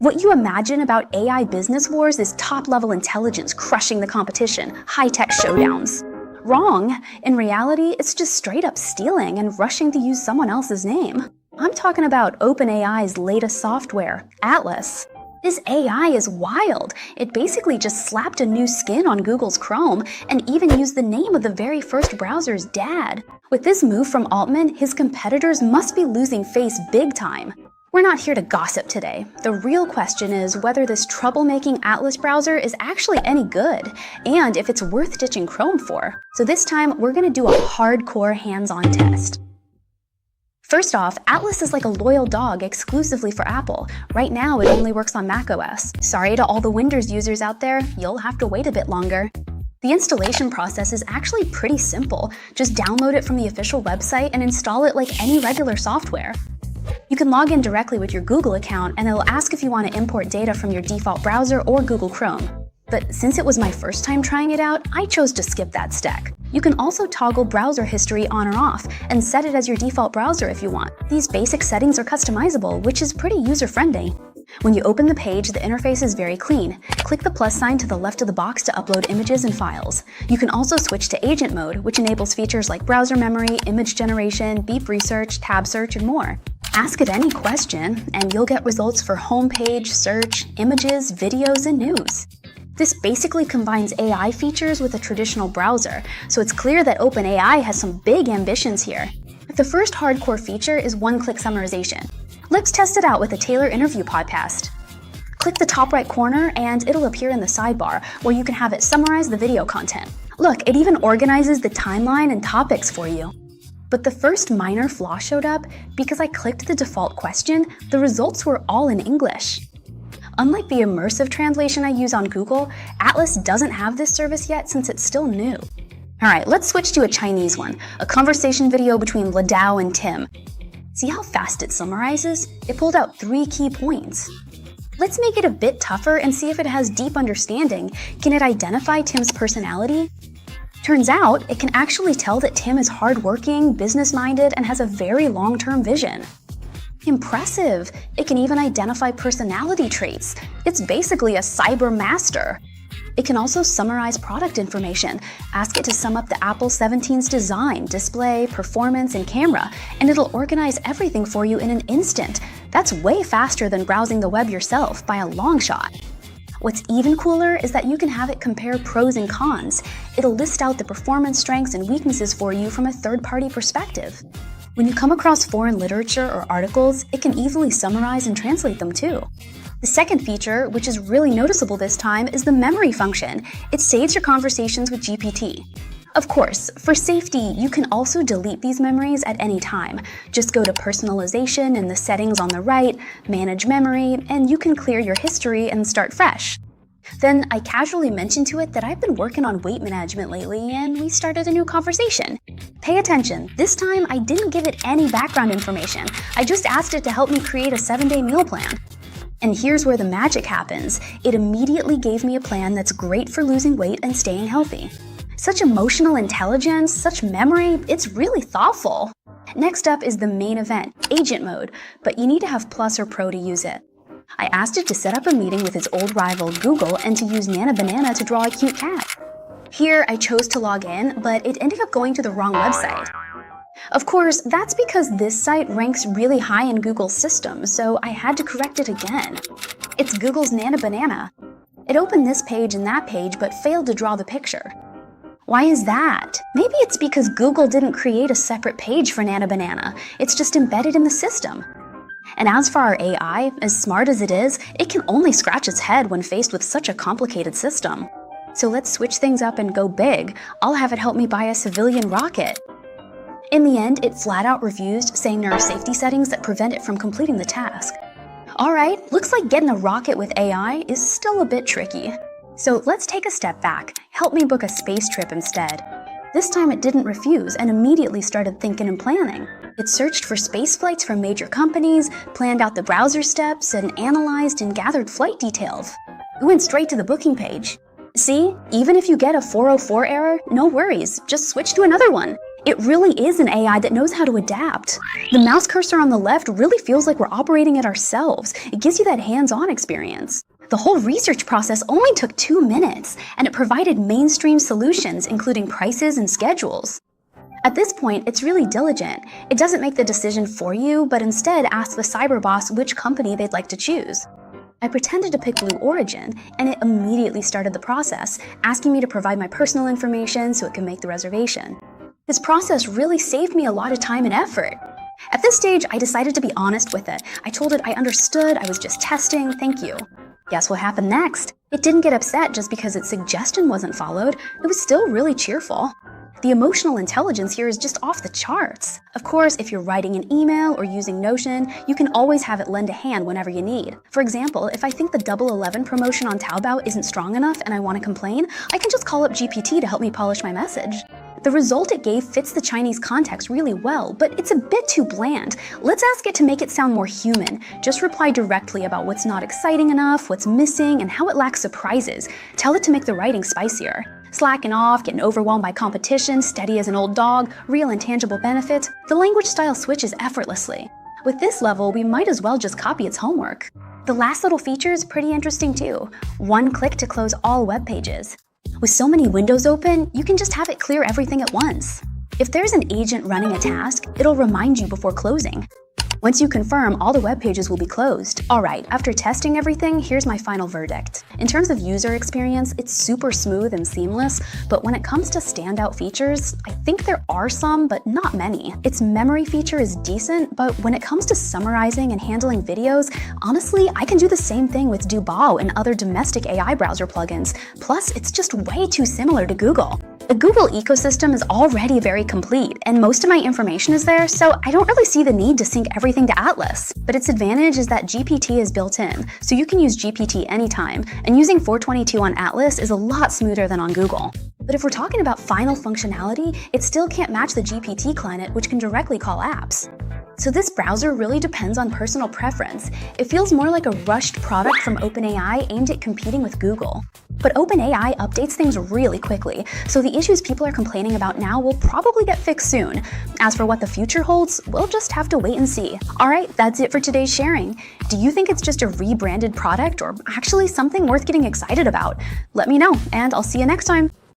What you imagine about AI business wars is top-level intelligence crushing the competition, high-tech showdowns. Wrong. In reality, it's just straight-up stealing and rushing to use someone else's name. I'm talking about OpenAI's latest software, Atlas. This AI is wild. It basically just slapped a new skin on Google's Chrome and even used the name of the very first browser's dad. With this move from Altman, his competitors must be losing face big time. We're not here to gossip today. The real question is whether this troublemaking Atlas browser is actually any good, and if it's worth ditching Chrome for. So this time, we're gonna do a hardcore hands-on test. First off, Atlas is like a loyal dog exclusively for Apple. Right now, it only works on macOS. Sorry to all the Windows users out there, you'll have to wait a bit longer. The installation process is actually pretty simple. Just download it from the official website and install it like any regular software. You can log in directly with your Google account, and it'll ask if you want to import data from your default browser or Google Chrome. But since it was my first time trying it out, I chose to skip that step. You can also toggle browser history on or off, and set it as your default browser if you want. These basic settings are customizable, which is pretty user-friendly. When you open the page, the interface is very clean. Click the plus sign to the left of the box to upload images and files. You can also switch to agent mode, which enables features like browser memory, image generation, beep research, tab search, and more. Ask it any question, and you'll get results for homepage, search, images, videos, and news. This basically combines AI features with a traditional browser, so it's clear that OpenAI has some big ambitions here. The first hardcore feature is one-click summarization. Let's test it out with a Taylor interview podcast. Click the top right corner and it'll appear in the sidebar, where you can have it summarize the video content. Look, it even organizes the timeline and topics for you. But the first minor flaw showed up because I clicked the default question. The results were all in English. Unlike the immersive translation I use on Google, Atlas doesn't have this service yet since it's still new. Alright, let's switch to a Chinese one, a conversation video between Ladao and Tim. See how fast it summarizes? It pulled out 3 key points. Let's make it a bit tougher and see if it has deep understanding. Can it identify Tim's personality? Turns out, it can actually tell that Tim is hardworking, business-minded, and has a very long-term vision. Impressive! It can even identify personality traits. It's basically a cyber master. It can also summarize product information. Ask it to sum up the Apple 17's design, display, performance, and camera, and it'll organize everything for you in an instant. That's way faster than browsing the web yourself by a long shot. What's even cooler is that you can have it compare pros and cons. It'll list out the performance strengths and weaknesses for you from a third-party perspective. When you come across foreign literature or articles, it can easily summarize and translate them too. The second feature, which is really noticeable this time, is the memory function. It saves your conversations with GPT. Of course, for safety, you can also delete these memories at any time. Just go to Personalization in the settings on the right, Manage Memory, and you can clear your history and start fresh. Then I casually mentioned to it that I've been working on weight management lately, and we started a new conversation. Pay attention, this time I didn't give it any background information. I just asked it to help me create a 7-day meal plan. And here's where the magic happens. It immediately gave me a plan that's great for losing weight and staying healthy. Such emotional intelligence, such memory, it's really thoughtful. Next up is the main event, agent mode, but you need to have Plus or Pro to use it. I asked it to set up a meeting with its old rival Google and to use Nana Banana to draw a cute cat. Here I chose to log in, but it ended up going to the wrong website. Of course, that's because this site ranks really high in Google's system, so I had to correct it again. It's Google's Nana Banana. It opened this page and that page, but failed to draw the picture. Why is that? Maybe it's because Google didn't create a separate page for Nana Banana. It's just embedded in the system. And as for our AI, as smart as it is, it can only scratch its head when faced with such a complicated system. So let's switch things up and go big. I'll have it help me buy a civilian rocket. In the end, it flat out refused, saying there are safety settings that prevent it from completing the task. Alright, looks like getting a rocket with AI is still a bit tricky. So let's take a step back. Help me book a space trip instead. This time it didn't refuse and immediately started thinking and planning. It searched for space flights from major companies, planned out the browser steps, and analyzed and gathered flight details. It went straight to the booking page. See, even if you get a 404 error, no worries, just switch to another one. It really is an AI that knows how to adapt. The mouse cursor on the left really feels like we're operating it ourselves. It gives you that hands-on experience. The whole research process only took 2 minutes, and it provided mainstream solutions, including prices and schedules. At this point, it's really diligent. It doesn't make the decision for you, but instead asks the cyber boss which company they'd like to choose. I pretended to pick Blue Origin, and it immediately started the process, asking me to provide my personal information so it could make the reservation. This process really saved me a lot of time and effort. At this stage, I decided to be honest with it. I told it I understood, I was just testing, thank you. Guess what happened next? It didn't get upset just because its suggestion wasn't followed. It was still really cheerful. The emotional intelligence here is just off the charts. Of course, if you're writing an email or using Notion, you can always have it lend a hand whenever you need. For example, if I think the Double 11 promotion on Taobao isn't strong enough and I want to complain, I can just call up GPT to help me polish my message. The result it gave fits the Chinese context really well, but it's a bit too bland. Let's ask it to make it sound more human. Just reply directly about what's not exciting enough, what's missing, and how it lacks surprises. Tell it to make the writing spicier. Slacking off, getting overwhelmed by competition, steady as an old dog, real and tangible benefits, the language style switches effortlessly. With this level, we might as well just copy its homework. The last little feature is pretty interesting too. One click to close all web pages. With so many windows open, you can just have it clear everything at once. If there's an agent running a task, it'll remind you before closing. Once you confirm, all the web pages will be closed. Alright, after testing everything, here's my final verdict. In terms of user experience, it's super smooth and seamless, but when it comes to standout features, I think there are some, but not many. Its memory feature is decent, but when it comes to summarizing and handling videos, honestly, I can do the same thing with Dubao and other domestic AI browser plugins. Plus, it's just way too similar to Google. The Google ecosystem is already very complete, and most of my information is there, so I don't really see the need to sync everything to Atlas. But its advantage is that GPT is built in, so you can use GPT anytime, and using 422 on Atlas is a lot smoother than on Google. But if we're talking about final functionality, it still can't match the GPT client, which can directly call apps. So this browser really depends on personal preference. It feels more like a rushed product from OpenAI aimed at competing with Google. But OpenAI updates things really quickly, so the issues people are complaining about now will probably get fixed soon. As for what the future holds, we'll just have to wait and see. Alright, that's it for today's sharing. Do you think it's just a rebranded product or actually something worth getting excited about? Let me know, and I'll see you next time.